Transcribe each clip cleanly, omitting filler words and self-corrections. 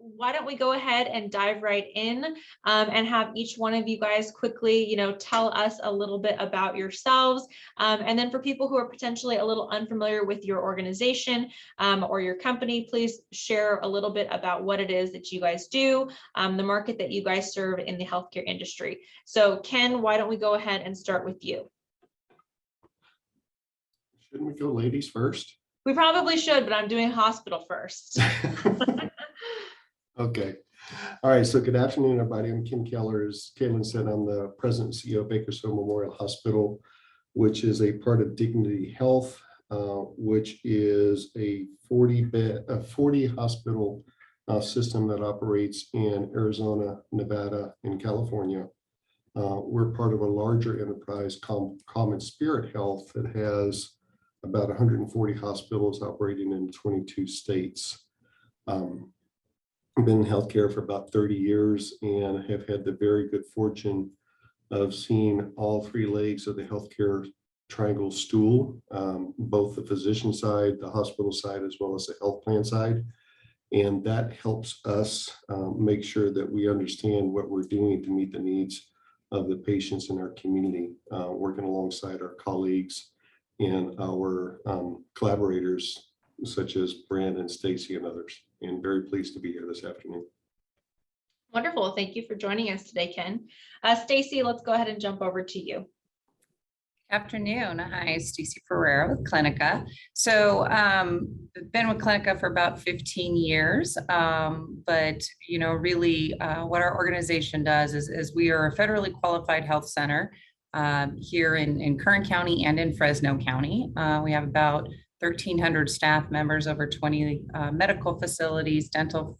why don't we go ahead and dive right in and have each one of you guys quickly, tell us a little bit about yourselves. And then for people who are potentially a little unfamiliar with your organization or your company, please share a little bit about what it is that you guys do, the market that you guys serve in the healthcare industry. So Ken, why don't we go ahead and start with you? Shouldn't we go ladies first? We probably should, but I'm doing hospital first. Okay. All right. So good afternoon, everybody. I'm Ken Keller. As Caitlin said, I'm the president and CEO of Bakersfield Memorial Hospital, which is a part of Dignity Health, which is a 40 hospital system that operates in Arizona, Nevada, and California. We're part of a larger enterprise, Common Spirit Health, that has about 140 hospitals operating in 22 states. I've been in healthcare for about 30 years and have had the very good fortune of seeing all three legs of the healthcare triangle stool, both the physician side, the hospital side, as well as the health plan side. And that helps us make sure that we understand what we're doing to meet the needs of the patients in our community, working alongside our colleagues and our collaborators, such as Brynn and Stacy and others. And very pleased to be here this afternoon. Wonderful. Thank you for joining us today, Ken. Stacy, let's go ahead and jump over to you. Afternoon. Hi, Stacy Ferreira with Clinica. So I've been with Clinica for about 15 years, but really what our organization does is we are a federally qualified health center here in Kern County and in Fresno County. We have about 1,300 staff members, over 20 medical facilities, dental,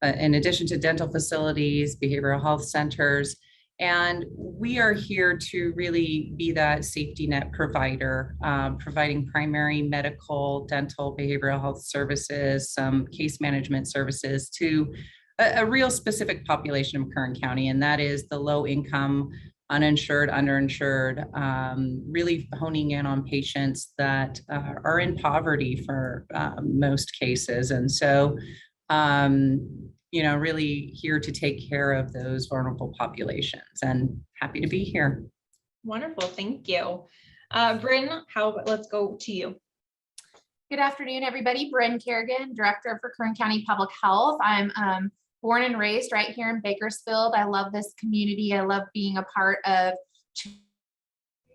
in addition to dental facilities, behavioral health centers. And we are here to really be that safety net provider, providing primary medical, dental, behavioral health services, some case management services to a real specific population of Kern County, and that is the low income, uninsured, underinsured, really honing in on patients that are in poverty for most cases. And so, really here to take care of those vulnerable populations, and happy to be here. Wonderful, thank you. Brynn, let's go to you. Good afternoon, everybody. Brynn Carrigan, Director for Kern County Public Health. I'm born and raised right here in Bakersfield. I love this community. I love being a part of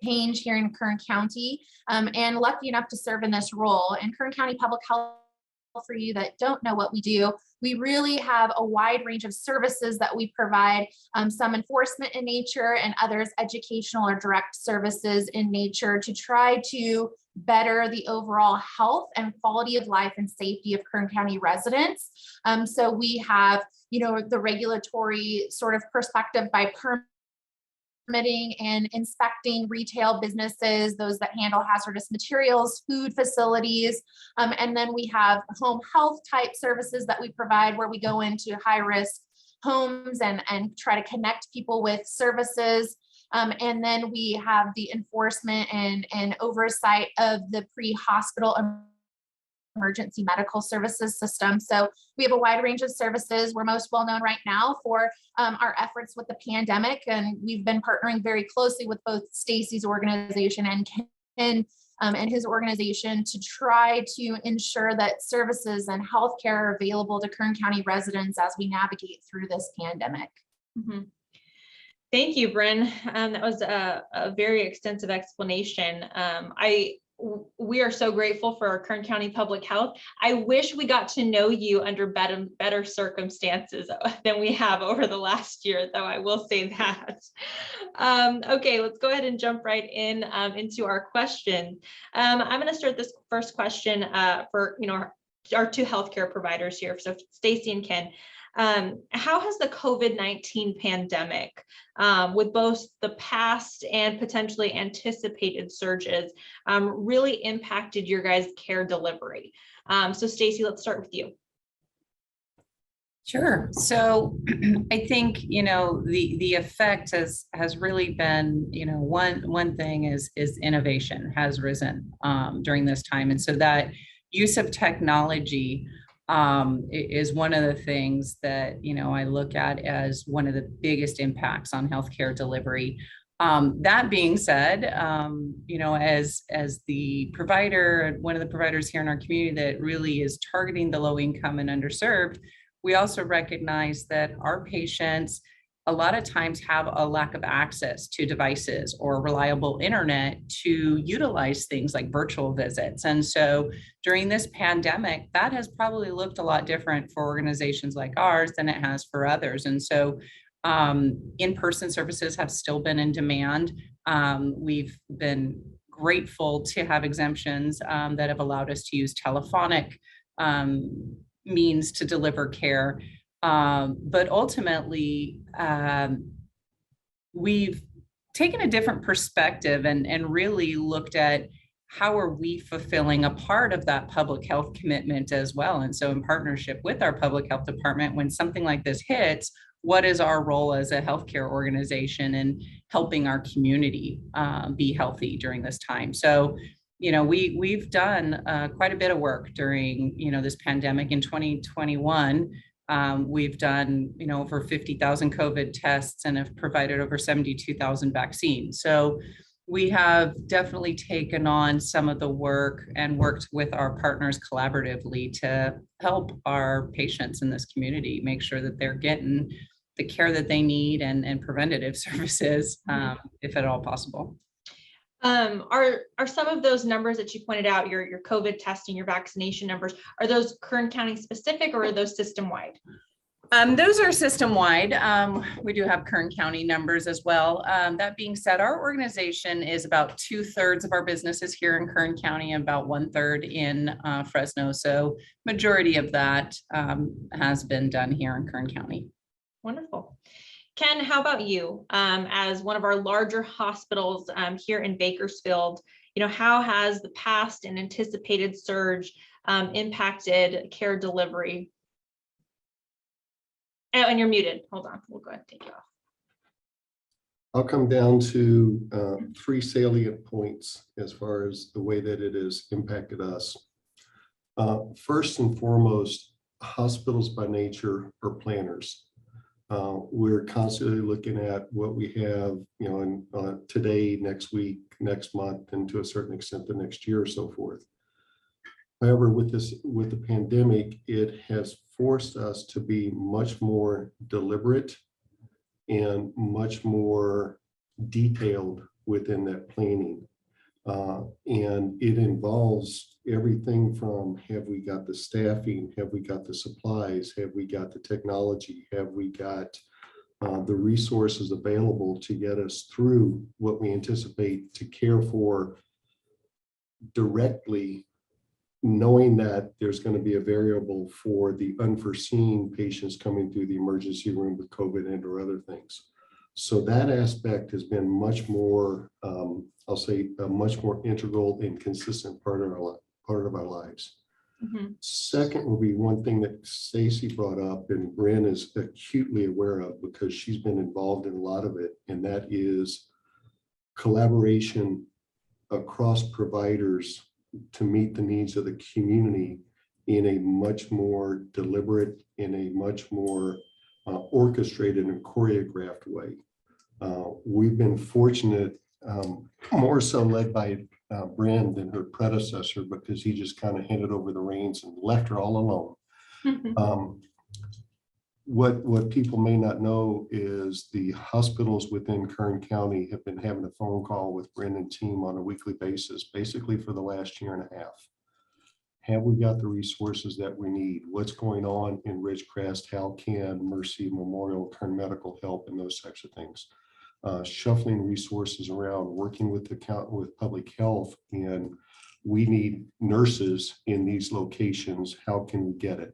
change here in Kern County, and lucky enough to serve in this role. In Kern County Public Health, for you that don't know what we do, we really have a wide range of services that we provide, some enforcement in nature and others educational or direct services in nature, to try to better the overall health and quality of life and safety of Kern County residents. So we have, the regulatory sort of perspective by permitting and inspecting retail businesses, those that handle hazardous materials, food facilities. And then we have home health type services that we provide, where we go into high risk homes and try to connect people with services. And then we have the enforcement and oversight of the pre-hospital emergency medical services system. So we have a wide range of services. We're most well known right now for our efforts with the pandemic, and we've been partnering very closely with both Stacy's organization and Ken and his organization to try to ensure that services and healthcare are available to Kern County residents as we navigate through this pandemic. Mm-hmm. Thank you, Brynn. That was a very extensive explanation. We are so grateful for our Kern County Public Health. I wish we got to know you under better circumstances than we have over the last year, though, I will say that. Okay, let's go ahead and jump right into our question. I'm going to start this first question for our two healthcare providers here, so Stacy and Ken. How has the COVID-19 pandemic, with both the past and potentially anticipated surges, really impacted your guys' care delivery? So Stacy, let's start with you. Sure. So I think, the effect has really been, one thing is innovation has risen during this time. And so that use of technology is one of the things that, you know, I look at as one of the biggest impacts on healthcare delivery. That being said, you know, as the provider, one of the providers here in our community that really is targeting the low income and underserved, we also recognize that our patients a lot of times have a lack of access to devices or reliable internet to utilize things like virtual visits. And so during this pandemic, that has probably looked a lot different for organizations like ours than it has for others. And so in-person services have still been in demand. We've been grateful to have exemptions that have allowed us to use telephonic means to deliver care. But ultimately, we've taken a different perspective and really looked at how are we fulfilling a part of that public health commitment as well. And so in partnership with our public health department, when something like this hits, what is our role as a healthcare organization in helping our community be healthy during this time? So, you know, we've done quite a bit of work during, you know, this pandemic. In 2021. We've done, you know, over 50,000 COVID tests and have provided over 72,000 vaccines. So we have definitely taken on some of the work and worked with our partners collaboratively to help our patients in this community make sure that they're getting the care that they need and preventative services, if at all possible. Are some of those numbers that you pointed out, your COVID testing, your vaccination numbers, are those Kern County specific or are those system wide? Those are system wide. We do have Kern County numbers as well. That being said, our organization is about 2/3 of our businesses here in Kern County and about 1/3 in Fresno. So majority of that has been done here in Kern County. Wonderful. Ken, how about you? As one of our larger hospitals here in Bakersfield, you know, how has the past and anticipated surge impacted care delivery? Oh, and you're muted. Hold on. We'll go ahead and take you off. I'll come down to 3 salient points as far as the way that it has impacted us. First and foremost, hospitals by nature are planners. We're constantly looking at what we have, you know, in, today, next week, next month, and to a certain extent the next year or so forth. However, with the pandemic, it has forced us to be much more deliberate and much more detailed within that planning. And it involves everything from, have we got the staffing? Have we got the supplies? Have we got the technology? Have we got the resources available to get us through what we anticipate to care for directly, knowing that there's going to be a variable for the unforeseen patients coming through the emergency room with COVID and or other things. So that aspect has been much more, I'll say, a much more integral and consistent part of our lives. Mm-hmm. Second will be one thing that Stacy brought up and Brynn is acutely aware of because she's been involved in a lot of it, and that is collaboration across providers to meet the needs of the community in a much more deliberate, in a much more orchestrated and choreographed way. We've been fortunate, more so led by Brynn than her predecessor, because he just kind of handed over the reins and left her all alone. What people may not know is the hospitals within Kern County have been having a phone call with Brynn and team on a weekly basis, basically for the last year and a half. Have we got the resources that we need? What's going on in Ridgecrest, Halcan, Mercy, Memorial, Kern Medical Help, and those types of things. Shuffling resources around, working with public health, and we need nurses in these locations. How can we get it?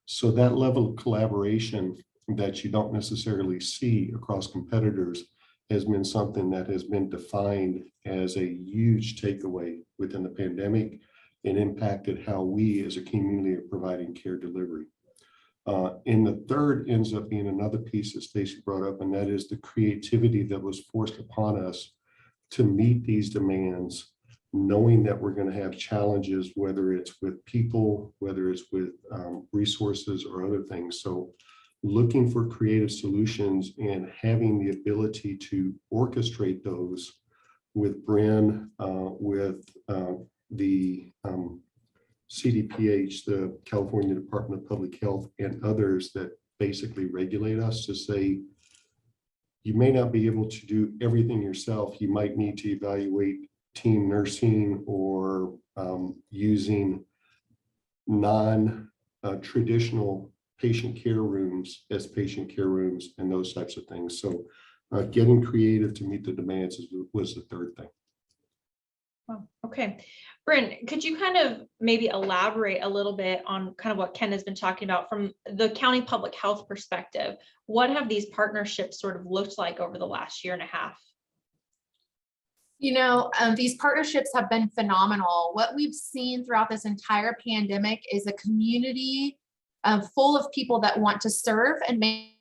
So that level of collaboration that you don't necessarily see across competitors has been something that has been defined as a huge takeaway within the pandemic and impacted how we as a community are providing care delivery. And the third ends up being another piece that Stacy brought up, and that is the creativity that was forced upon us to meet these demands knowing that we're going to have challenges, whether it's with people, whether it's with resources or other things. So looking for creative solutions and having the ability to orchestrate those with Brynn, with the CDPH, the California Department of Public Health, and others that basically regulate us, to say, you may not be able to do everything yourself. You might need to evaluate team nursing or using non-traditional patient care rooms as patient care rooms and those types of things. So getting creative to meet the demands was the third thing. Wow. Okay. Brynn, could you kind of maybe elaborate a little bit on kind of what Ken has been talking about from the county public health perspective? What have these partnerships sort of looked like over the last year and a half? You know, these partnerships have been phenomenal. What we've seen throughout this entire pandemic is a community full of people that want to serve and make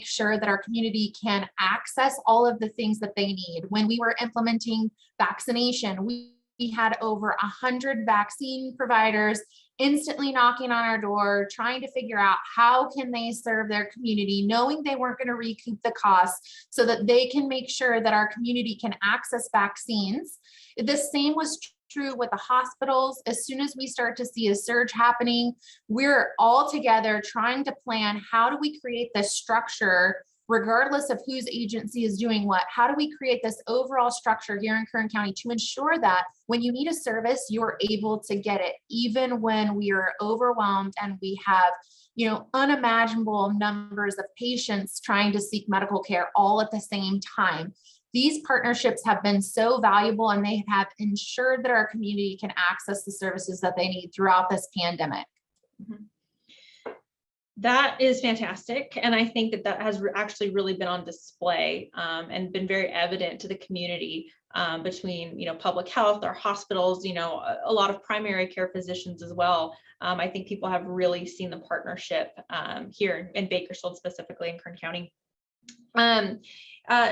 sure that our community can access all of the things that they need. When we were implementing vaccination, we had over 100 vaccine providers instantly knocking on our door, trying to figure out how can they serve their community, knowing they weren't going to recoup the costs so that they can make sure that our community can access vaccines. The same was true with the hospitals. As soon as we start to see a surge happening, we're all together trying to plan, how do we create this structure regardless of whose agency is doing what? How do we create this overall structure here in Kern County to ensure that when you need a service, you're able to get it, even when we are overwhelmed and we have, you know, unimaginable numbers of patients trying to seek medical care all at the same time. These partnerships have been so valuable, and they have ensured that our community can access the services that they need throughout this pandemic. Mm-hmm. That is fantastic. And I think that that has actually really been on display and been very evident to the community between, you know, public health, our hospitals, you know, a lot of primary care physicians as well. I think people have really seen the partnership here in Bakersfield, specifically in Kern County.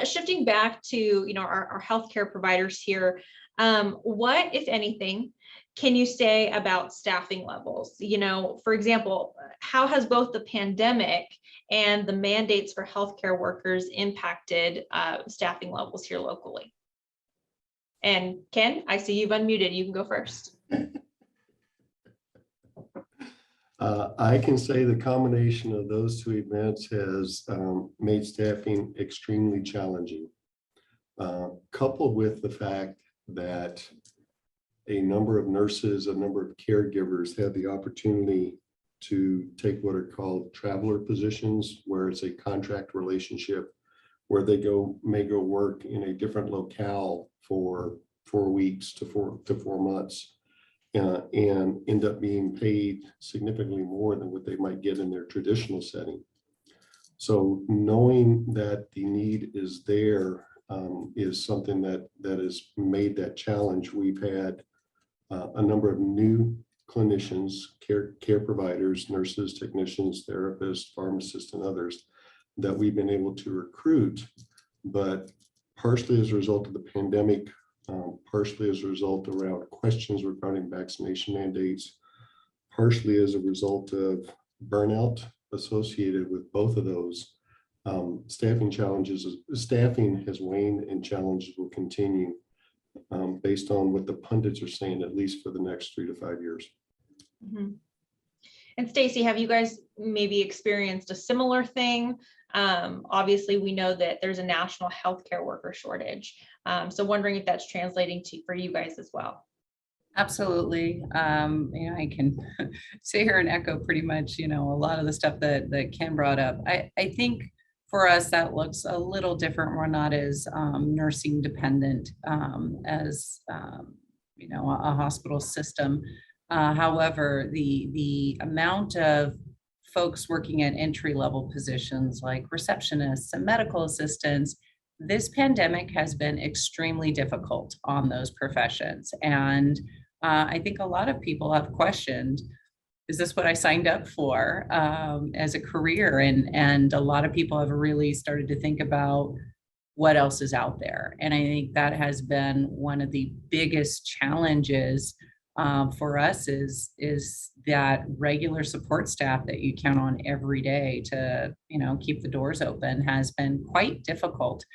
Shifting back to, you know, our healthcare providers here, what, if anything, can you say about staffing levels? You know, for example, how has both the pandemic and the mandates for healthcare workers impacted staffing levels here locally? And Ken, I see you've unmuted. You can go first. I can say the combination of those two events has made staffing extremely challenging, coupled with the fact that a number of nurses, a number of caregivers had the opportunity to take what are called traveler positions, where it's a contract relationship where they may go work in a different locale for 4 weeks to 4 months and end up being paid significantly more than what they might get in their traditional setting. So knowing that the need is there is something that has made that challenge. We've had a number of new clinicians, care providers, nurses, technicians, therapists, pharmacists, and others that we've been able to recruit, but partially as a result of the pandemic, partially as a result around questions regarding vaccination mandates, partially as a result of burnout associated with both of those. Staffing has waned, and challenges will continue based on what the pundits are saying, at least for the next 3 to 5 years. Mm-hmm. And Stacy, have you guys maybe experienced a similar thing? Obviously, we know that there's a national healthcare worker shortage. So wondering if that's translating for you guys as well. Absolutely. You know, I can sit here and echo pretty much, you know, a lot of the stuff that Ken brought up. I think for us, that looks a little different. We're not as nursing dependent as, you know, a hospital system. However, the amount of folks working at entry-level positions like receptionists and medical assistants, this pandemic has been extremely difficult on those professions. And I think a lot of people have questioned, is this what I signed up for as a career? And a lot of people have really started to think about what else is out there. And I think that has been one of the biggest challenges for us is that regular support staff that you count on every day to, keep the doors open has been quite difficult.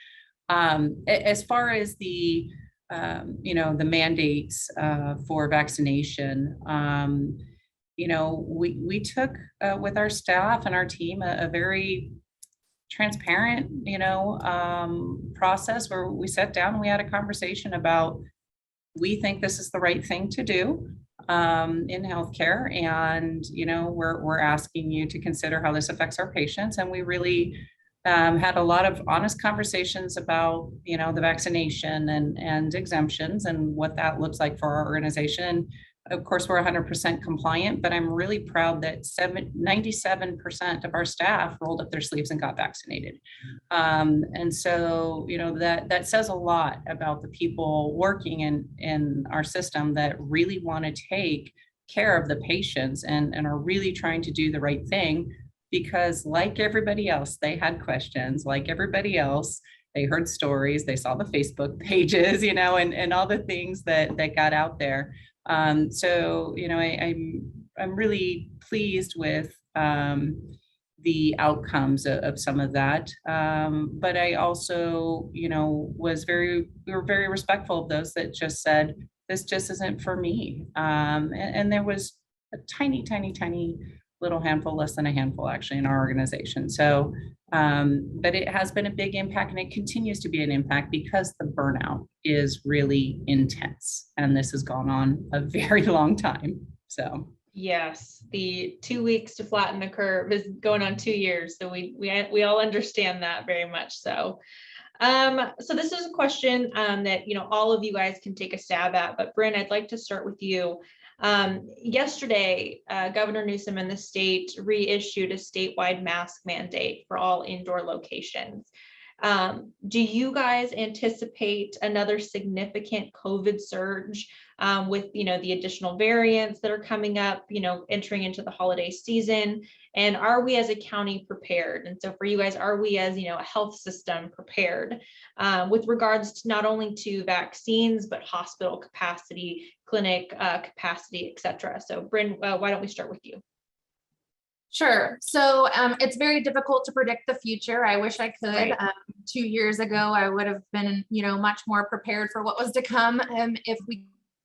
As far as the mandates for vaccination, we took with our staff and our team a very transparent, process where we sat down and we had a conversation about, we think this is the right thing to do in healthcare. And, we're asking you to consider how this affects our patients. And we really had a lot of honest conversations about, the vaccination and exemptions and what that looks like for our organization. Of course, we're 100% compliant, but I'm really proud that 97% of our staff rolled up their sleeves and got vaccinated. And so, that says a lot about the people working in our system that really want to take care of the patients and are really trying to do the right thing, because like everybody else, they had questions. Like everybody else, they heard stories, they saw the Facebook pages, and all the things that got out there. So, I'm really pleased with the outcomes of some of that. But I also, we were very respectful of those that just said, this just isn't for me. And there was a tiny, tiny, tiny little handful, less than a handful actually in our organization. So, but it has been a big impact, and it continues to be an impact because the burnout is really intense. And this has gone on a very long time. So yes, the 2 weeks to flatten the curve is going on 2 years. So we all understand that very much. So so this is a question that all of you guys can take a stab at, but Brynn, I'd like to start with you. Yesterday, Governor Newsom and the state reissued a statewide mask mandate for all indoor locations. Do you guys anticipate another significant COVID surge with the additional variants that are coming up, entering into the holiday season? And are we as a county prepared? And so for you guys, are we as a health system prepared with regards to not only to vaccines, but hospital capacity, clinic capacity, et cetera? So Brynn, why don't we start with you? Sure. So it's very difficult to predict the future. I wish I could. Right. 2 years ago, I would have been, much more prepared for what was to come if we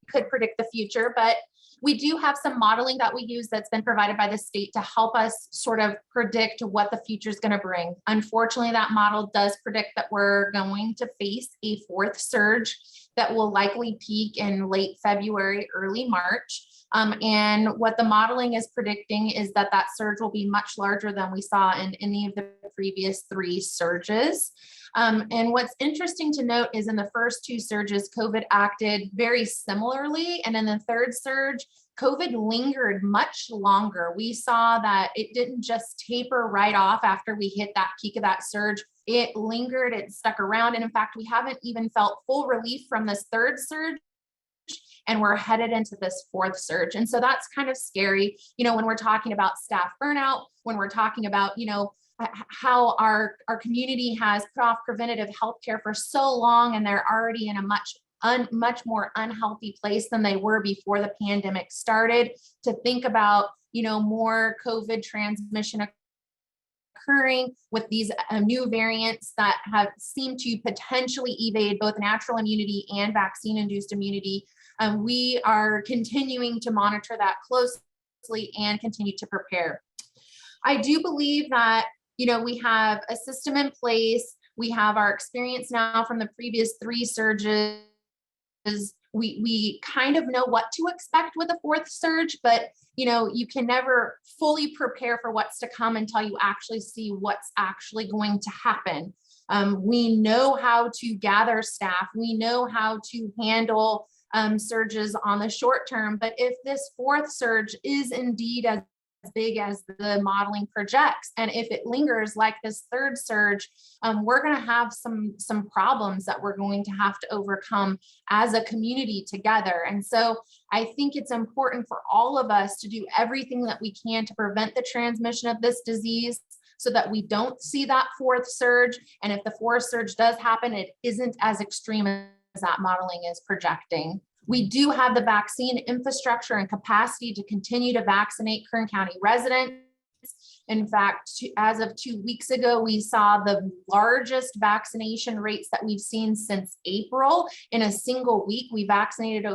could predict the future. But we do have some modeling that we use that's been provided by the state to help us sort of predict what the future is going to bring. Unfortunately, that model does predict that we're going to face a fourth surge that will likely peak in late February, early March. And what the modeling is predicting is that surge will be much larger than we saw in any of the previous 3 surges. And what's interesting to note is in the first 2 surges, COVID acted very similarly. And in the third surge, COVID lingered much longer. We saw that it didn't just taper right off after we hit that peak of that surge. It lingered, it stuck around. And in fact, we haven't even felt full relief from this third surge, and we're headed into this fourth surge. And so that's kind of scary, when we're talking about staff burnout, when we're talking about, how our community has put off preventative healthcare for so long, and they're already in a much more unhealthy place than they were before the pandemic started. To think about, more COVID transmission occurring with these new variants that have seemed to potentially evade both natural immunity and vaccine-induced immunity. We are continuing to monitor that closely and continue to prepare. I do believe that, we have a system in place. We have our experience now from the previous 3 surges. We kind of know what to expect with a fourth surge, but you can never fully prepare for what's to come until you actually see what's actually going to happen. We know how to gather staff. We know how to handle surges on the short term, but if this fourth surge is indeed as big as the modeling projects, and if it lingers like this third surge, we're going to have some problems that we're going to have to overcome as a community together. And so I think it's important for all of us to do everything that we can to prevent the transmission of this disease. so that we don't see that fourth surge. And if the fourth surge does happen, it isn't as extreme as that modeling is projecting. We do have the vaccine infrastructure and capacity to continue to vaccinate Kern County residents. In fact, as of 2 weeks ago, we saw the largest vaccination rates that we've seen since April. In a single week, we vaccinated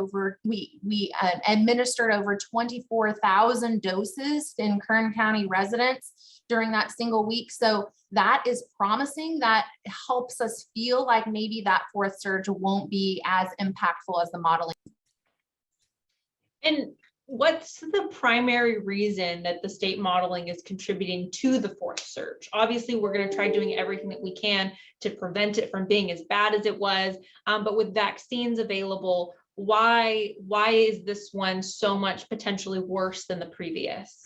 we administered over 24,000 doses in Kern County residents during that single week. So that is promising. That helps us feel like maybe that fourth surge won't be as impactful as the modeling. And what's the primary reason that the state modeling is contributing to the fourth surge? Obviously, we're going to try doing everything that we can to prevent it from being as bad as it was. But with vaccines available, why is this one so much potentially worse than the previous?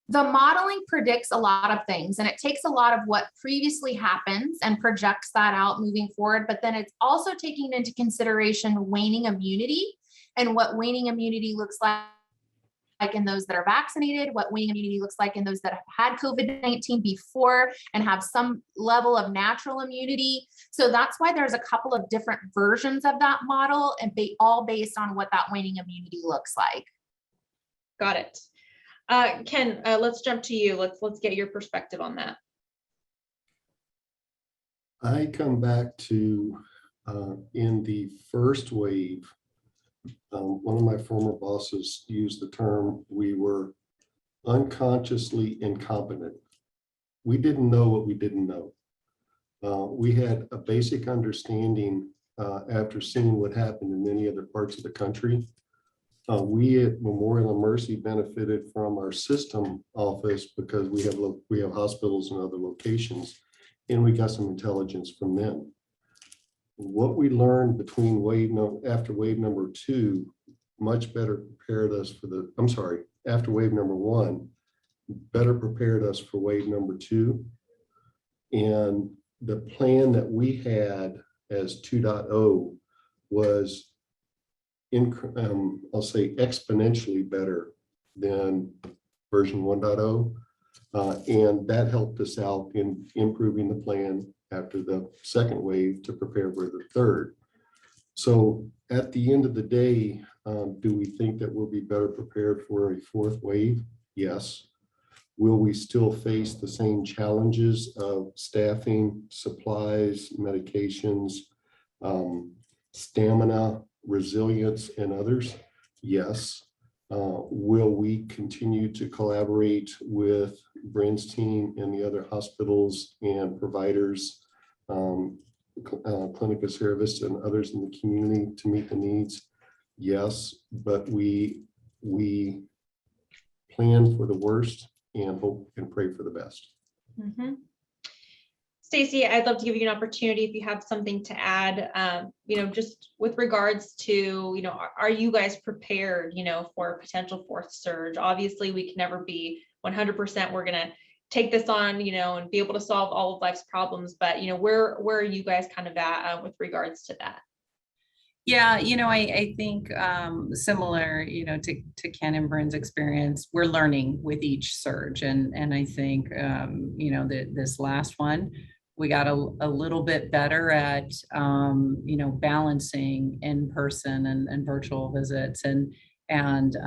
The modeling predicts a lot of things, and it takes a lot of what previously happens and projects that out moving forward. But then it's also taking into consideration waning immunity and what waning immunity looks like in those that are vaccinated, what waning immunity looks like in those that have had COVID-19 before and have some level of natural immunity. So that's why there's a couple of different versions of that model, and all based on what that waning immunity looks like. Got it. Ken, let's jump to you. Let's get your perspective on that. I come back to in the first wave, one of my former bosses used the term, we were unconsciously incompetent. We didn't know what we didn't know. We had a basic understanding after seeing what happened in many other parts of the country. We at Memorial and Mercy benefited from our system office because we have hospitals in other locations, and we got some intelligence from them. What we learned after wave number 2 much better prepared us for after wave number 1 better prepared us for wave number 2. And the plan that we had as 2.0 was I'll say exponentially better than version 1.0. And that helped us out in improving the plan after the second wave to prepare for the third. So at the end of the day, do we think that we'll be better prepared for a fourth wave? Yes. Will we still face the same challenges of staffing, supplies, medications, stamina, resilience, and others? Yes. Will we continue to collaborate with Brynn's team and the other hospitals and providers, Clinica service and others in the community to meet the needs? Yes, but we plan for the worst and hope and pray for the best. Mm-hmm. Stacy, I'd love to give you an opportunity if you have something to add, just with regards to, are you guys prepared, for a potential fourth surge? Obviously, we can never be 100%. We're going to take this on, and be able to solve all of life's problems. But, where are you guys kind of at with regards to that? Yeah, I think similar, to Ken and Brynn's experience, we're learning with each surge. And I think, that this last one, we got a little bit better at, balancing in-person and virtual visits, and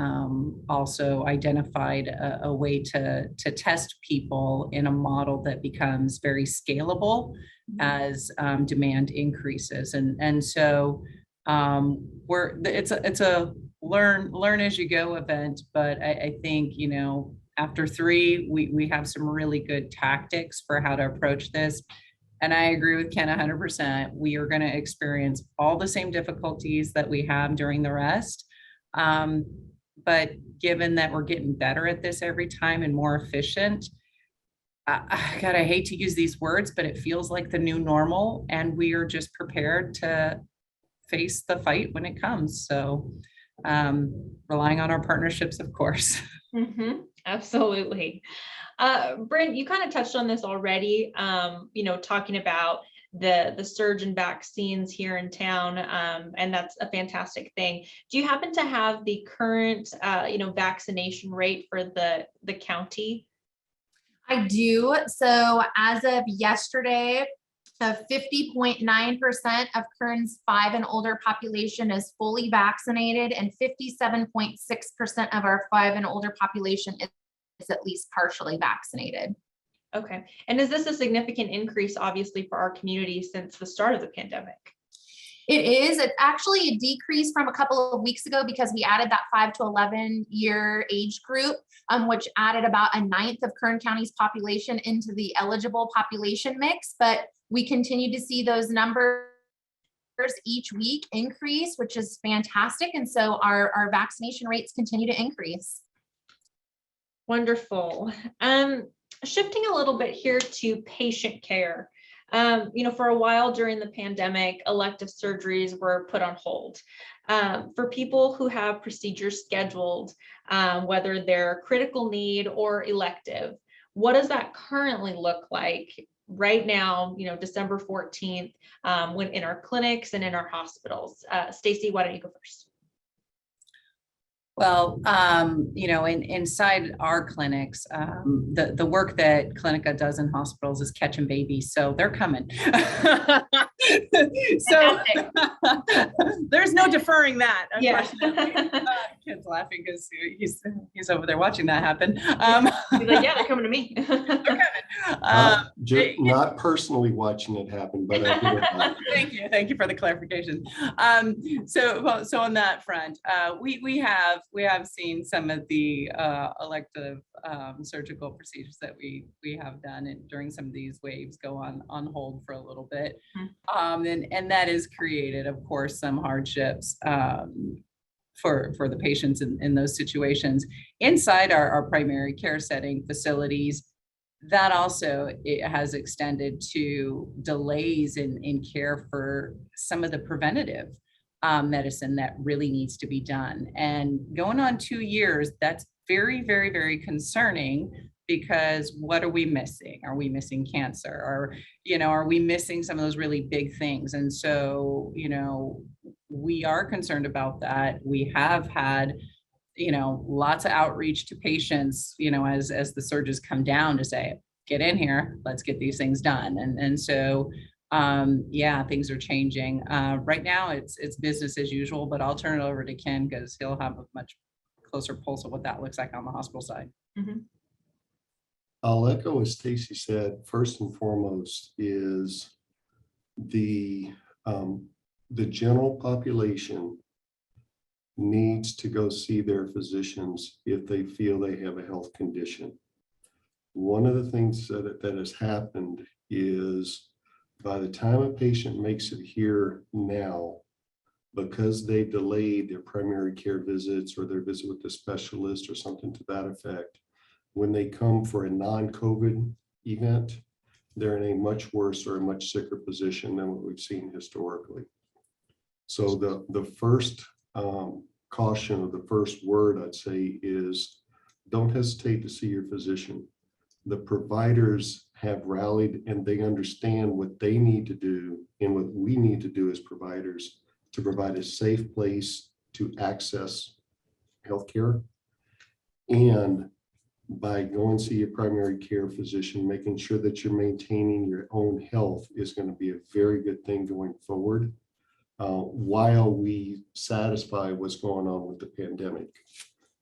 also identified a way to test people in a model that becomes very scalable as demand increases. And so it's a learn as you go event, but I think, after 3, we have some really good tactics for how to approach this. And I agree with Ken 100%. We are going to experience all the same difficulties that we have during the rest. But given that we're getting better at this every time and more efficient, God, I hate to use these words, but it feels like the new normal, and we are just prepared to face the fight when it comes. So relying on our partnerships, of course. Mm-hmm. Absolutely. Brynn, you kind of touched on this already, talking about the surge in vaccines here in town, and that's a fantastic thing. Do you happen to have the current, vaccination rate for the county? I do. So as of yesterday, 50.9% of Kern's 5 and older population is fully vaccinated, and 57.6% of our 5 and older population is at least partially vaccinated. Okay. And is this a significant increase, obviously, for our community since the start of the pandemic? It is. It's actually a decrease from a couple of weeks ago because we added that 5 to 11 year age group, which added about a ninth of Kern County's population into the eligible population mix. But we continue to see those numbers each week increase, which is fantastic. And so our vaccination rates continue to increase. Wonderful. Shifting a little bit here to patient care. For a while during the pandemic, elective surgeries were put on hold. For people who have procedures scheduled, whether they're critical need or elective, what does that currently look like right now, December 14th, when in our clinics and in our hospitals? Stacy, why don't you go first? Well, inside our clinics, the work that Clinica does in hospitals is catching babies, so they're coming. So there's no deferring that. Unfortunately. Kid's laughing because he's over there watching that happen. He's like, yeah, they're coming to me. They're coming. Not personally watching it happen, but I do. Thank you for the clarification. So on that front, we have seen some of the elective surgical procedures that we have done during some of these waves go on hold for a little bit. And that has created, of course, some hardships for the patients in those situations. Inside our primary care setting facilities, that also it has extended to delays in care for some of the preventative medicine that really needs to be done. And going on 2 years, that's very, very, very concerning, because what are we missing? Are we missing cancer? Or, are we missing some of those really big things? And so, we are concerned about that. We have had, lots of outreach to patients, as the surges come down to say, get in here, let's get these things done. And so, things are changing. Right now it's business as usual, but I'll turn it over to Ken because he'll have a much closer pulse of what that looks like on the hospital side. Mm-hmm. I'll echo what Stacy said. First and foremost is the general population needs to go see their physicians if they feel they have a health condition. One of the things that has happened is by the time a patient makes it here now, because they delayed their primary care visits or their visit with the specialist or something to that effect, when they come for a non-COVID event, they're in a much worse or a much sicker position than what we've seen historically. So the first caution, or the first word I'd say is, don't hesitate to see your physician. The providers have rallied and they understand what they need to do and what we need to do as providers to provide a safe place to access healthcare. And by going to see your primary care physician, making sure that you're maintaining your own health is going to be a very good thing going forward, while we satisfy what's going on with the pandemic.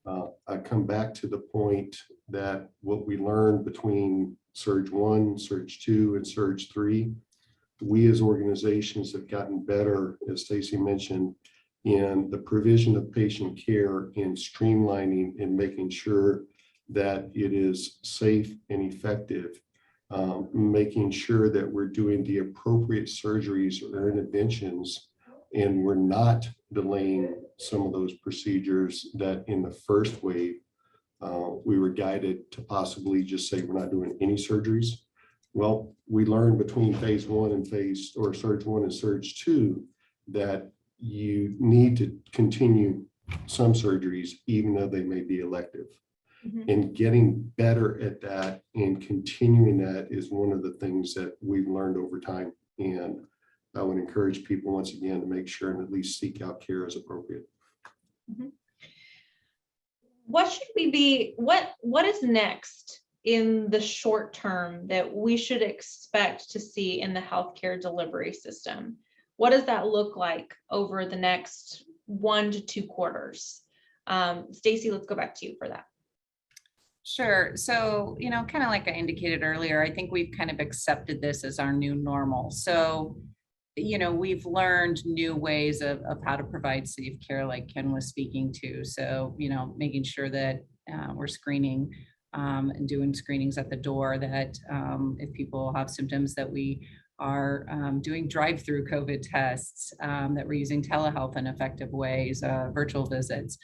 I come back to the point that what we learned between Surge 1, Surge 2, and Surge 3, we as organizations have gotten better, as Stacy mentioned, in the provision of patient care and streamlining and making sure that it is safe and effective, making sure that we're doing the appropriate surgeries or interventions, and we're not delaying some of those procedures that in the first wave, we were guided to possibly just say we're not doing any surgeries. Well, we learned between phase 1 and Surge 1 and Surge 2 that you need to continue some surgeries, even though they may be elective. Mm-hmm. And getting better at that and continuing that is one of the things that we've learned over time. And I would encourage people once again to make sure and at least seek out care as appropriate. Mm-hmm. What should we be, what is next in the short term that we should expect to see in the healthcare delivery system? What does that look like over the next 1 to 2 quarters? Stacy, let's go back to you for that. Sure. So, kind of like I indicated earlier, I think we've kind of accepted this as our new normal. So, we've learned new ways of how to provide safe care, like Ken was speaking to. So, making sure that we're screening and doing screenings at the door, that if people have symptoms, that we are doing drive-through COVID tests, that we're using telehealth in effective ways, virtual visits.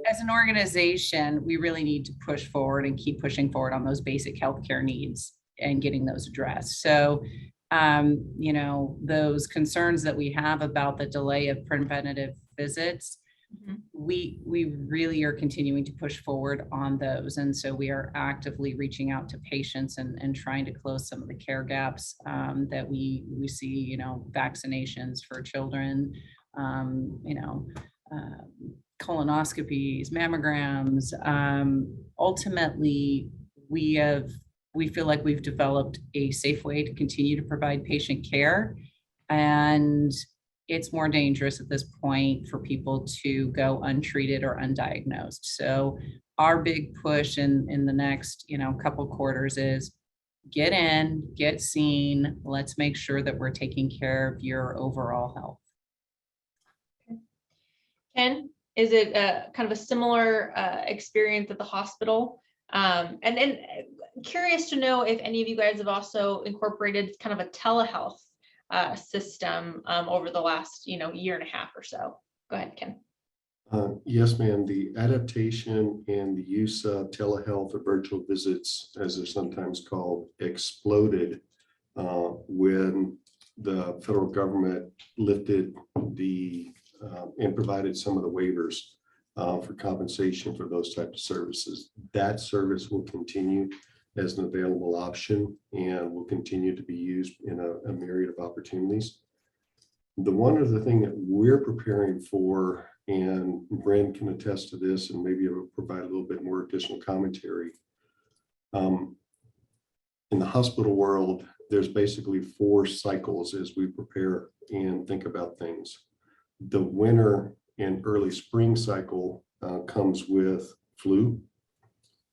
As an organization, we really need to push forward and keep pushing forward on those basic healthcare needs and getting those addressed. So, those concerns that we have about the delay of preventative visits, we really are continuing to push forward on those. And so we are actively reaching out to patients and trying to close some of the care gaps that we see, vaccinations for children, colonoscopies, mammograms. Ultimately, we feel like we've developed a safe way to continue to provide patient care, and it's more dangerous at this point for people to go untreated or undiagnosed. So our big push in the next, couple quarters is get in, get seen. Let's make sure that we're taking care of your overall health. Ken, is it kind of a similar experience at the hospital? And then curious to know if any of you guys have also incorporated kind of a telehealth system over the last, year and a half or so. Go ahead, Ken. Yes, ma'am. The adaptation and the use of telehealth or virtual visits, as they're sometimes called, exploded when the federal government lifted and provided some of the waivers for compensation for those types of services. That service will continue as an available option and will continue to be used in a myriad of opportunities. The one other thing that we're preparing for, and Brynn can attest to this, and maybe it will provide a little bit more additional commentary. In the hospital world, there's basically 4 cycles as we prepare and think about things. The winter and early spring cycle comes with flu.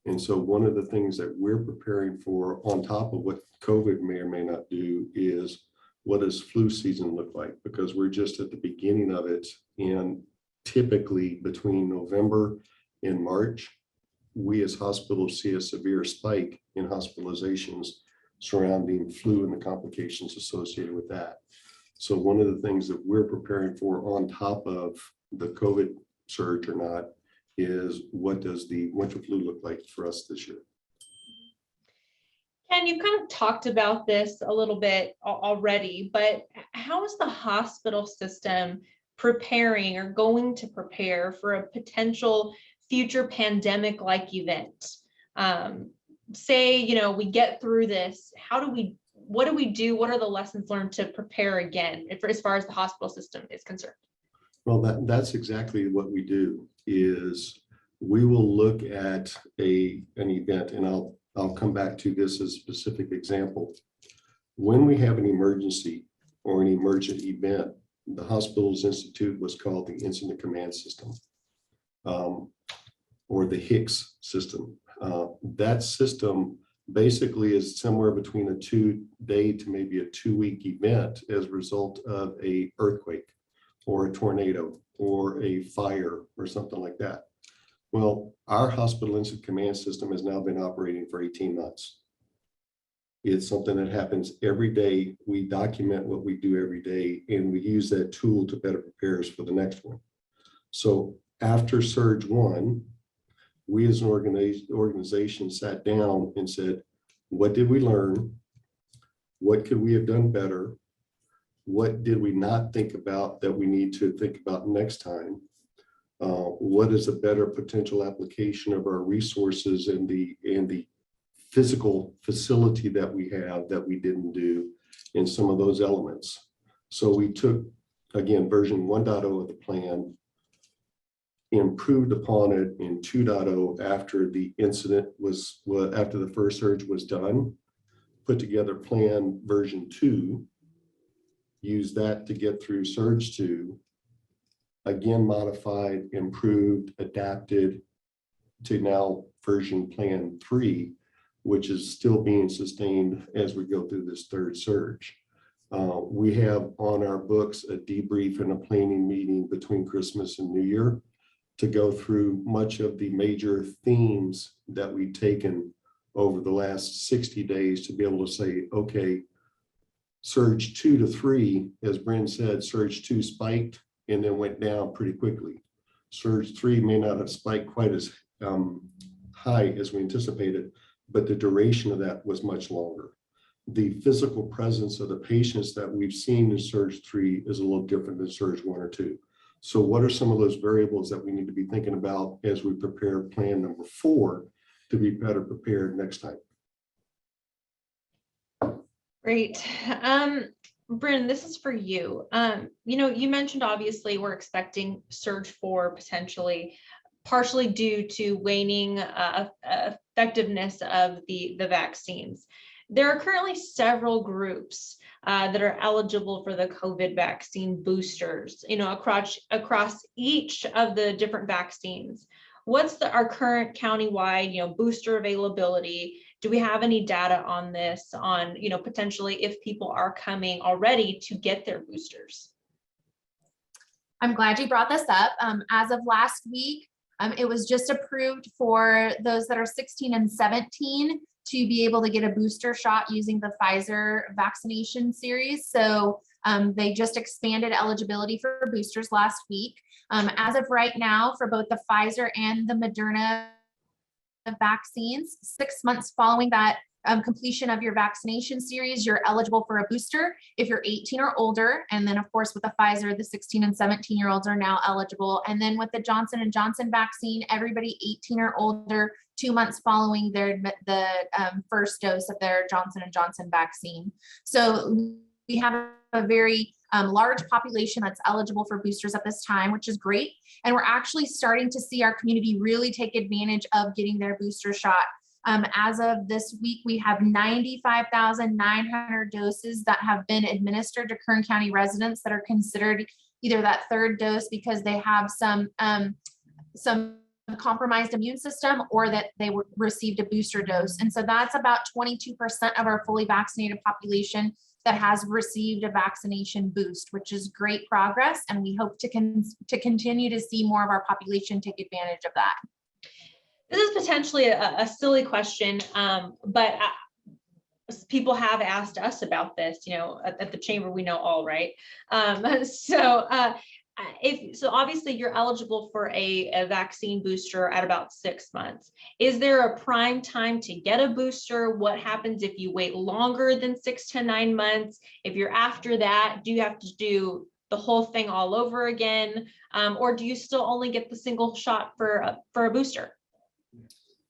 And so one of the things that we're preparing for, on top of what COVID may or may not do, is what does flu season look like? Because we're just at the beginning of it. And typically between November and March, we as hospitals see a severe spike in hospitalizations surrounding flu and the complications associated with that. So one of the things that we're preparing for, on top of the COVID surge or not, is what does the winter flu look like for us this year? Ken, you've kind of talked about this a little bit already, but how is the hospital system preparing or going to prepare for a potential future pandemic-like event? Say, we get through this, what do we do? What are the lessons learned to prepare again, as far as the hospital system is concerned? Well, that's exactly what we do. Is we will look at an event, and I'll come back to this as a specific example. When we have an emergency or an emergent event, the hospitals institute what's called the Incident Command System, or the HICS system. That system basically is somewhere between a 2-day to maybe a 2-week event as a result of an earthquake or a tornado or a fire or something like that. Well, our hospital incident command system has now been operating for 18 months. It's something that happens every day. We document what we do every day, and we use that tool to better prepare us for the next one. So after Surge 1, we as an organization sat down and said, what did we learn? What could we have done better? What did we not think about that we need to think about next time? What is a better potential application of our resources and the physical facility that we have that we didn't do in some of those elements? So we took, again, version 1.0 of the plan, improved upon it in 2.0 after the incident was, after the first surge was done, put together plan version 2, used that to get through surge 2, again modified, improved, adapted to now version plan 3, which is still being sustained as we go through this third surge. We have on our books a debrief and a planning meeting between Christmas and New Year to go through much of the major themes that we've taken over the last 60 days to be able to say, okay, surge 2 to 3, as Brynn said, surge 2 spiked and then went down pretty quickly. Surge 3 may not have spiked quite as high as we anticipated, but the duration of that was much longer. The physical presence of the patients that we've seen in surge 3 is a little different than surge 1 or 2. So what are some of those variables that we need to be thinking about as we prepare plan number 4 to be better prepared next time? Great. Brynn, this is for you. You mentioned obviously we're expecting surge 4 potentially, partially due to waning effectiveness of the vaccines. There are currently several groups that are eligible for the COVID vaccine boosters, across each of the different vaccines. What's our current countywide, booster availability? Do we have any data on this, on, potentially if people are coming already to get their boosters? I'm glad you brought this up. As of last week, it was just approved for those that are 16 and 17 to be able to get a booster shot using the Pfizer vaccination series. So they just expanded eligibility for boosters last week. As of right now, for both the Pfizer and the Moderna vaccines, 6 months following that completion of your vaccination series, you're eligible for a booster if you're 18 or older. And then of course with the Pfizer, the 16 and 17-year-olds are now eligible. And then with the Johnson & Johnson vaccine, everybody 18 or older, 2 months following the first dose of their Johnson & Johnson vaccine. So we have a very large population that's eligible for boosters at this time, which is great. And we're actually starting to see our community really take advantage of getting their booster shot. As of this week, we have 95,900 doses that have been administered to Kern County residents that are considered either that third dose because they have some compromised immune system or that they received a booster dose. And so that's about 22% of our fully vaccinated population that has received a vaccination boost, which is great progress. And we hope to continue to see more of our population take advantage of that. This is potentially a silly question, but people have asked us about this, at the chamber, we know all, right? So obviously you're eligible for a vaccine booster at about 6 months. Is there a prime time to get a booster? What happens if you wait longer than 6 to 9 months? If you're after that, do you have to do the whole thing all over again? Or do you still only get the single shot for a booster?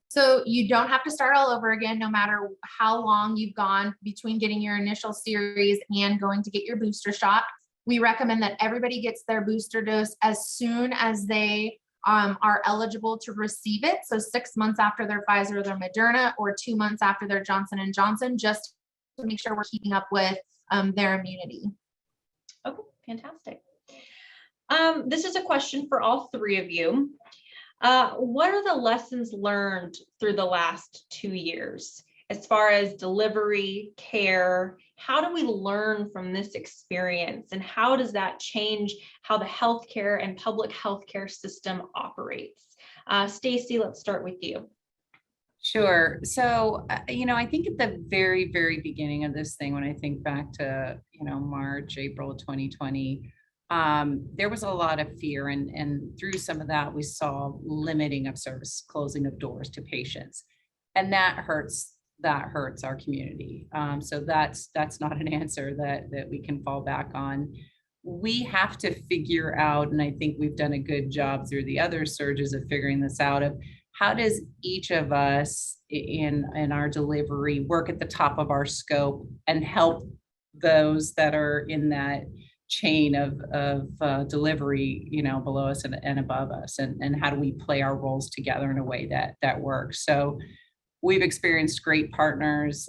So you don't have to start all over again, no matter how long you've gone between getting your initial series and going to get your booster shot. We recommend that everybody gets their booster dose as soon as they are eligible to receive it. So 6 months after their Pfizer or their Moderna, or 2 months after their Johnson & Johnson, just to make sure we're keeping up with their immunity. Okay, fantastic. This is a question for all three of you. What are the lessons learned through the last 2 years as far as delivery, care? How do we learn from this experience, and how does that change how the healthcare and public healthcare system operates? Stacy, let's start with you. Sure. So, I think at the very, very beginning of this thing, when I think back to, March, April 2020, there was a lot of fear, and through some of that, we saw limiting of service, closing of doors to patients, and that hurts our community. So that's not an answer that we can fall back on. We have to figure out, and I think we've done a good job through the other surges of figuring this out, of how does each of us in our delivery work at the top of our scope and help those that are in that chain of delivery, below us and above us, and how do we play our roles together in a way that works. So we've experienced great partners,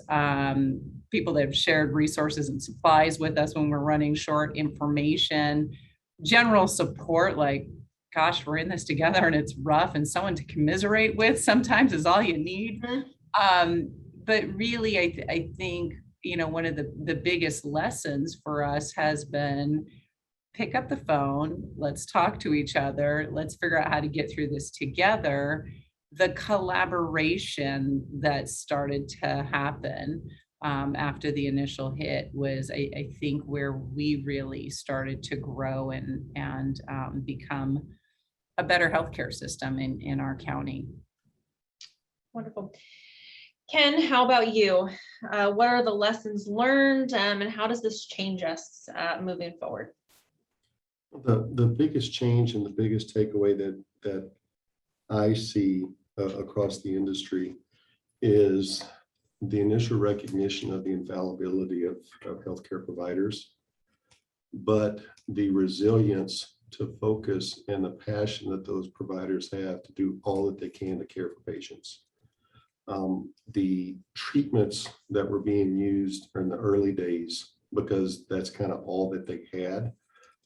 people that have shared resources and supplies with us when we're running short, information, general support, like, gosh, we're in this together and it's rough, and someone to commiserate with sometimes is all you need. But really, I think, one of the biggest lessons for us has been pick up the phone, let's talk to each other, let's figure out how to get through this together. The collaboration that started to happen after the initial hit was, I think, where we really started to grow and become a better healthcare system in our county. Wonderful. Ken, how about you? What are the lessons learned, and how does this change us moving forward? The biggest change and the biggest takeaway that I see across the industry is the initial recognition of the infallibility of healthcare providers, but the resilience to focus and the passion that those providers have to do all that they can to care for patients. The treatments that were being used in the early days, because that's kind of all that they had,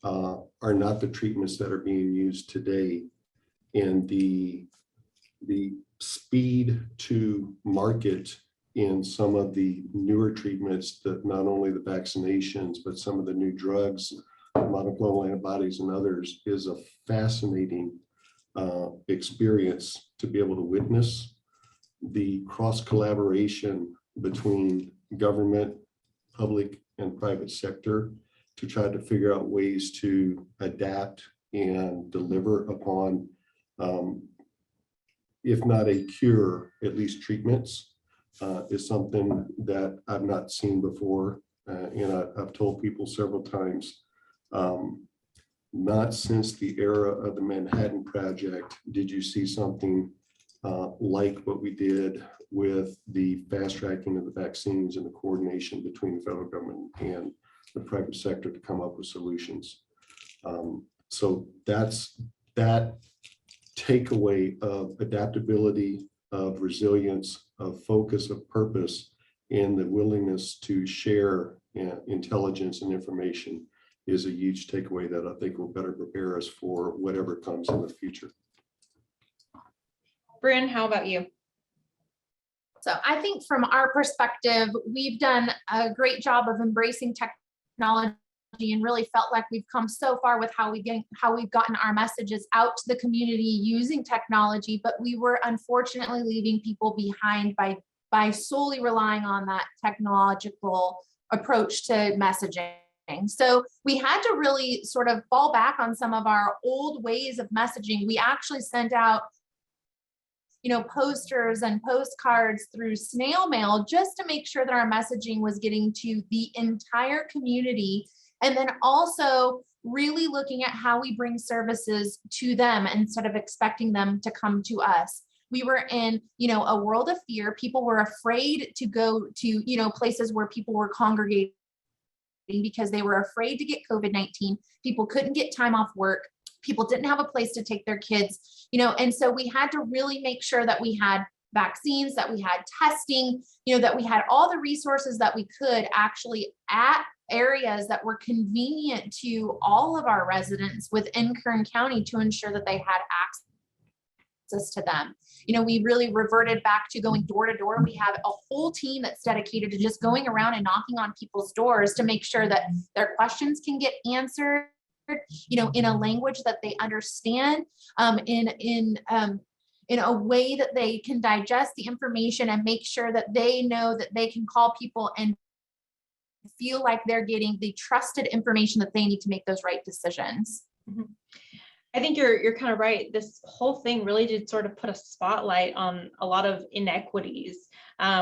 are not the treatments that are being used today. And the speed to market in some of the newer treatments, that not only the vaccinations, but some of the new drugs, monoclonal antibodies and others, is a fascinating experience to be able to witness. The cross collaboration between government, public, and private sector to try to figure out ways to adapt and deliver upon, if not a cure, at least treatments, is something that I've not seen before. And I've told people several times, not since the era of the Manhattan Project did you see something like what we did with the fast tracking of the vaccines and the coordination between the federal government and the private sector to come up with solutions. So that's that takeaway of adaptability, of resilience, of focus, of purpose, and the willingness to share intelligence and information is a huge takeaway that I think will better prepare us for whatever comes in the future. Brynn, how about you? So I think from our perspective, we've done a great job of embracing technology and really felt like we've come so far with how we've gotten our messages out to the community using technology, but we were unfortunately leaving people behind by solely relying on that technological approach to messaging. So we had to really sort of fall back on some of our old ways of messaging. We actually sent out posters and postcards through snail mail just to make sure that our messaging was getting to the entire community. And then also really looking at how we bring services to them instead of expecting them to come to us. We were in, a world of fear. People were afraid to go to, places where people were congregating because they were afraid to get COVID-19. People couldn't get time off work. People didn't have a place to take their kids, and so we had to really make sure that we had vaccines, that we had testing, that we had all the resources that we could actually at areas that were convenient to all of our residents within Kern County to ensure that they had access to them. We really reverted back to going door to door. We have a whole team that's dedicated to just going around and knocking on people's doors to make sure that their questions can get answered, in a language that they understand, in a way that they can digest the information and make sure that they know that they can call people and feel like they're getting the trusted information that they need to make those right decisions. Mm-hmm. I think you're kind of right. This whole thing really did sort of put a spotlight on a lot of inequities,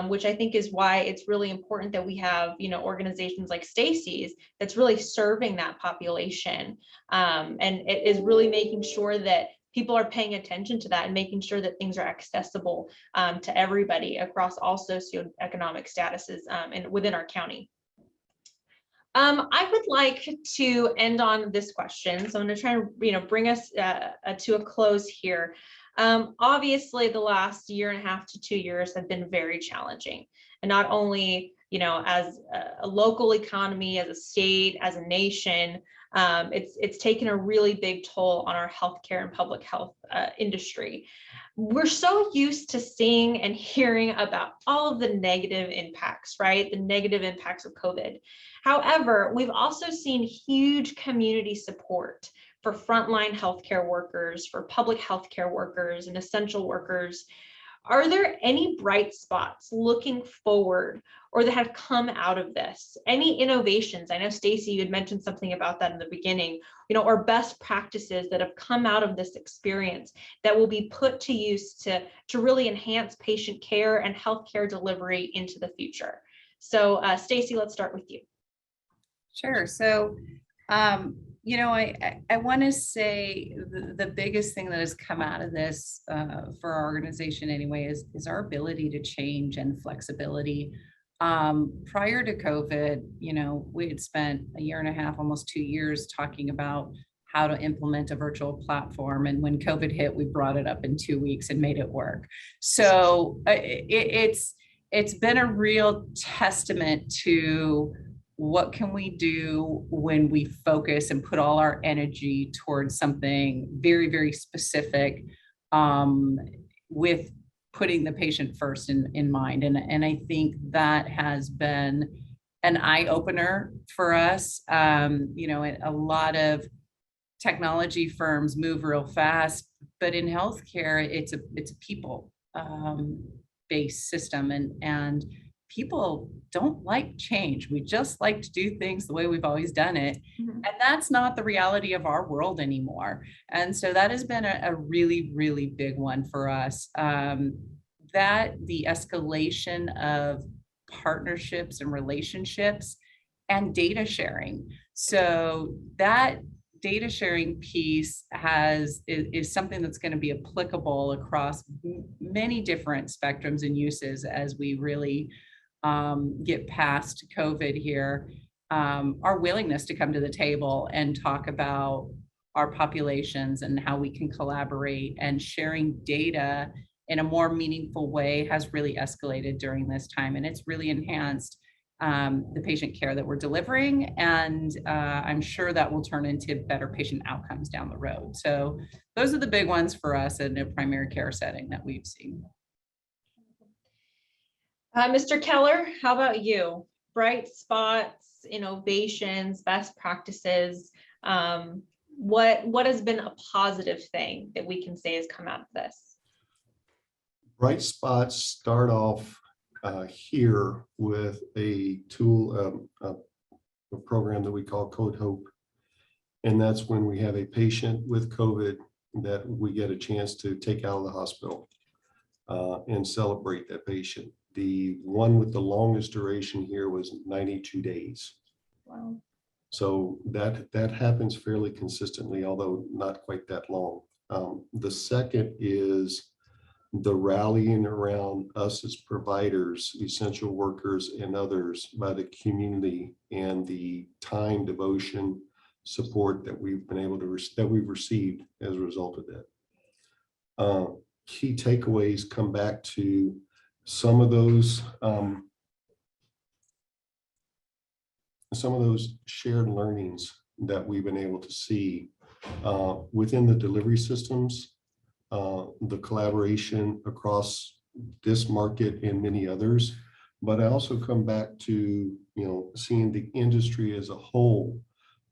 which I think is why it's really important that we have, organizations like Stacy's that's really serving that population. And it is really making sure that people are paying attention to that and making sure that things are accessible to everybody across all socioeconomic statuses and within our county. I would like to end on this question. So I'm going to try and, bring us to a close here. Obviously, the last year and a half to 2 years have been very challenging, and not only, as a local economy, as a state, as a nation, it's taken a really big toll on our healthcare and public health industry. We're so used to seeing and hearing about all of the negative impacts, right? The negative impacts of COVID. However, we've also seen huge community support for frontline healthcare workers, for public healthcare workers and essential workers. Are there any bright spots looking forward or that have come out of this? Any innovations? I know, Stacy, you had mentioned something about that in the beginning, or best practices that have come out of this experience that will be put to use to really enhance patient care and healthcare delivery into the future. So Stacy, let's start with you. Sure. So, I want to say the biggest thing that has come out of this for our organization anyway is our ability to change and flexibility. Prior to COVID, we had spent a year and a half, almost 2 years talking about how to implement a virtual platform. And when COVID hit, we brought it up in 2 weeks and made it work. So it's been a real testament to what can we do when we focus and put all our energy towards something very, very specific, with putting the patient first in mind. And I think that has been an eye opener for us. A lot of technology firms move real fast, but in healthcare, it's a people based system, and people don't like change. We just like to do things the way we've always done it. Mm-hmm. And that's not the reality of our world anymore. And so that has been a really, really big one for us. That the escalation of partnerships and relationships and data sharing. So that data sharing piece is something that's going to be applicable across many different spectrums and uses as we really get past COVID here. Our willingness to come to the table and talk about our populations and how we can collaborate and sharing data in a more meaningful way has really escalated during this time. And it's really enhanced the patient care that we're delivering. And I'm sure that will turn into better patient outcomes down the road. So those are the big ones for us in a primary care setting that we've seen. Mr. Keller, how about you? Bright spots, innovations, best practices. What has been a positive thing that we can say has come out of this? Bright spots start off here with a tool, a program that we call Code Hope. And that's when we have a patient with COVID that we get a chance to take out of the hospital and celebrate that patient. The one with the longest duration here was 92 days. Wow. So that happens fairly consistently, although not quite that long. The second is the rallying around us as providers, essential workers, and others by the community, and the time, devotion, support that we've been able to that we've received as a result of that. Key takeaways come back to some of those shared learnings that we've been able to see within the delivery systems, the collaboration across this market and many others. But I also come back to seeing the industry as a whole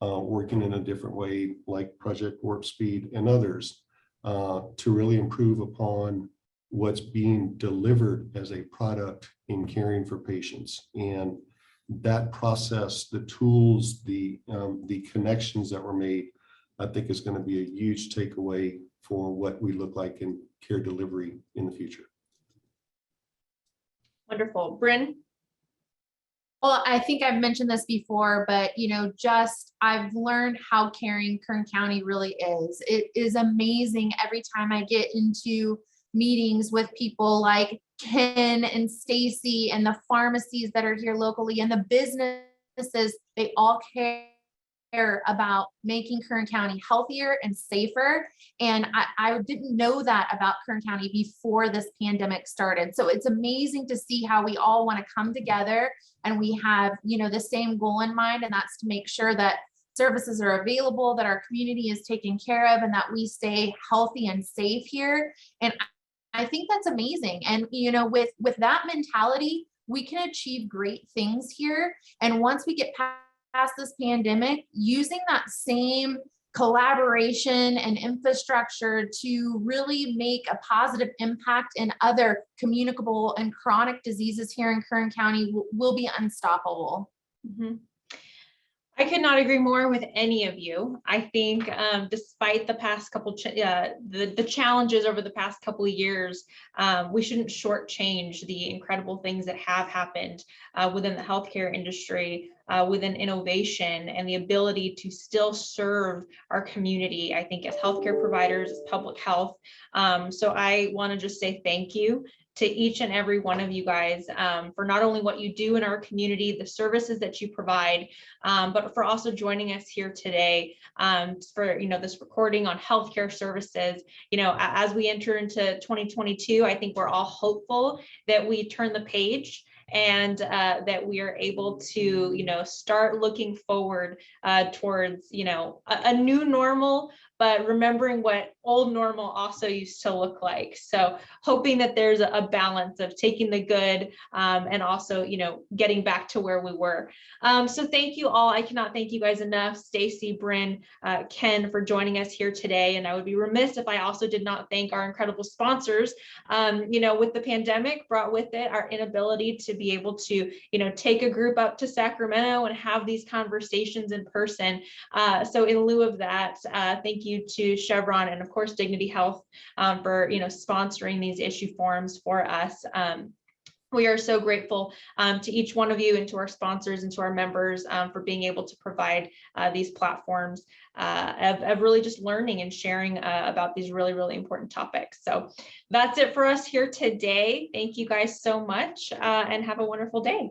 working in a different way, like Project Warp Speed and others, to really improve upon what's being delivered as a product in caring for patients. And that process, the tools, the connections that were made, I think is going to be a huge takeaway for what we look like in care delivery in the future. Wonderful. Brynn? Well, I think I've mentioned this before, but I've learned how caring Kern County really is. It is amazing every time I get into meetings with people like Ken and Stacy and the pharmacies that are here locally and the business businesses, they all care about making Kern County healthier and safer. And I didn't know that about Kern County before this pandemic started. So it's amazing to see how we all want to come together and we have, the same goal in mind, and that's to make sure that services are available, that our community is taken care of, and that we stay healthy and safe here. And I think that's amazing. And, with that mentality, we can achieve great things here. And once we get past this pandemic, using that same collaboration and infrastructure to really make a positive impact in other communicable and chronic diseases here in Kern County will be unstoppable. Mm-hmm. I could not agree more with any of you. I think despite the past couple, the challenges over the past couple of years, we shouldn't shortchange the incredible things that have happened within the healthcare industry, within innovation and the ability to still serve our community, I think, as healthcare providers, as public health. So I want to just say thank you to each and every one of you guys for not only what you do in our community, the services that you provide, but for also joining us here today for this recording on healthcare services. As we enter into 2022, I think we're all hopeful that we turn the page and that we are able to start looking forward towards a new normal, but remembering what old normal also used to look like. So hoping that there's a balance of taking the good and also getting back to where we were. So thank you all. I cannot thank you guys enough, Stacy, Brynn, Ken, for joining us here today. And I would be remiss if I also did not thank our incredible sponsors. With the pandemic brought with it our inability to be able to take a group up to Sacramento and have these conversations in person. So in lieu of that, thank you to Chevron and of course Dignity Health for sponsoring these issue forums for us. We are so grateful to each one of you and to our sponsors and to our members for being able to provide these platforms of really just learning and sharing about these really, really important topics. So that's it for us here today. Thank you guys so much and have a wonderful day.